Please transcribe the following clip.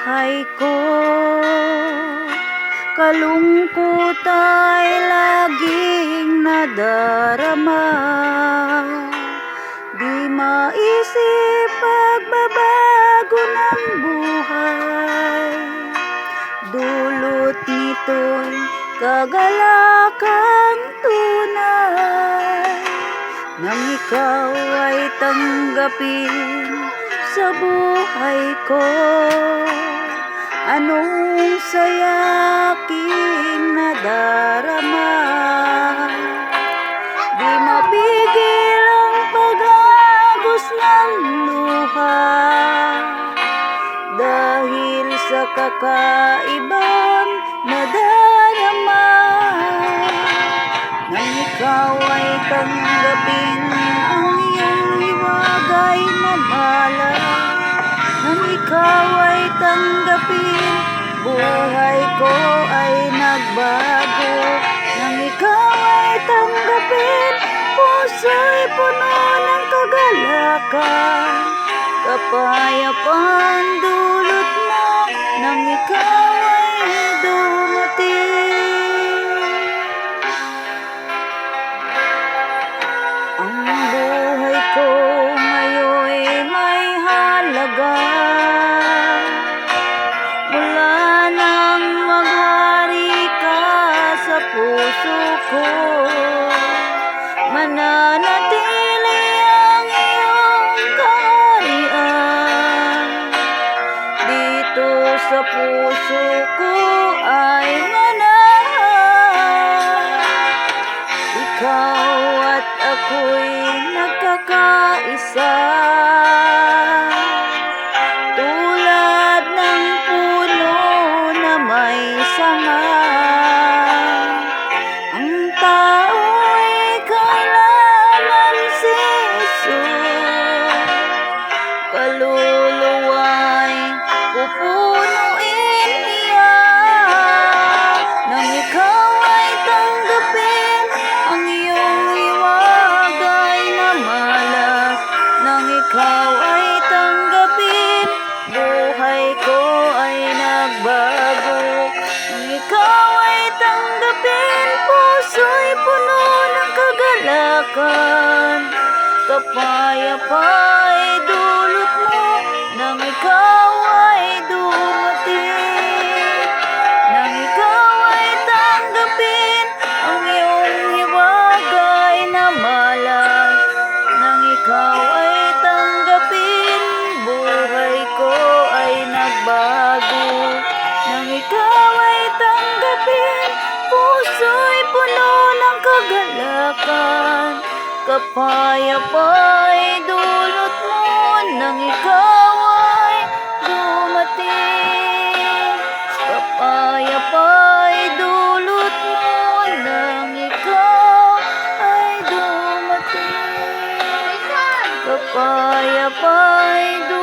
buhay ko. Kalungkot ay laging nadarama, di maisip pagbabago ng buhay. Dulot nito'y kagalakang tunay, nang ikaw ay tanggapin sa buhay ko. Anong saya aking nadarama, di mapigil ang pag-agos ng luha, dahil sa kakaibang nadarama. Nang ikaw ay tanggapin ang iyong liwagay na malas, nang ikaw ay tanggapin, buhay ko ay nagbago. Nang ikaw ay tanggapin, puso'y puno ng kagalakan. Kapayapaan dulot mo nang ikaw ay dumating. Ang buhay ko ngayon'y may halaga, mula nang maghari ka sa puso ko. Mananatili ang iyong kaharian, dito sa puso ko ay manahan. Ikaw at ako'y nagkakaisa, tulad ng puno na may sanga. Ang tao'y kailangan si Jesus, kaluluwa'y pupunuin niya. Nang ikaw ay tanggapin ang iyong liwagay na malas, nang ikaw ay tanggapin, buhay ko ay nagbago. Nang ikaw ay tanggapin, puso'y puno ng kagalakan. Kapayapa'y dulot mo nang ikaw ay dumating. Nang ikaw ay tanggapin ang iyong hiwagay na malas, nang ikaw ay tanggapin, buhay ko ay nagbago. Nang ikaw ay tanggapin, puso'y puno ng kagalakan. Kapayapa'y dulot mo nang ikaw ay dumating. Kapayapa'y dulot mo nang ikaw ay dumating. Kapayapa'y dulot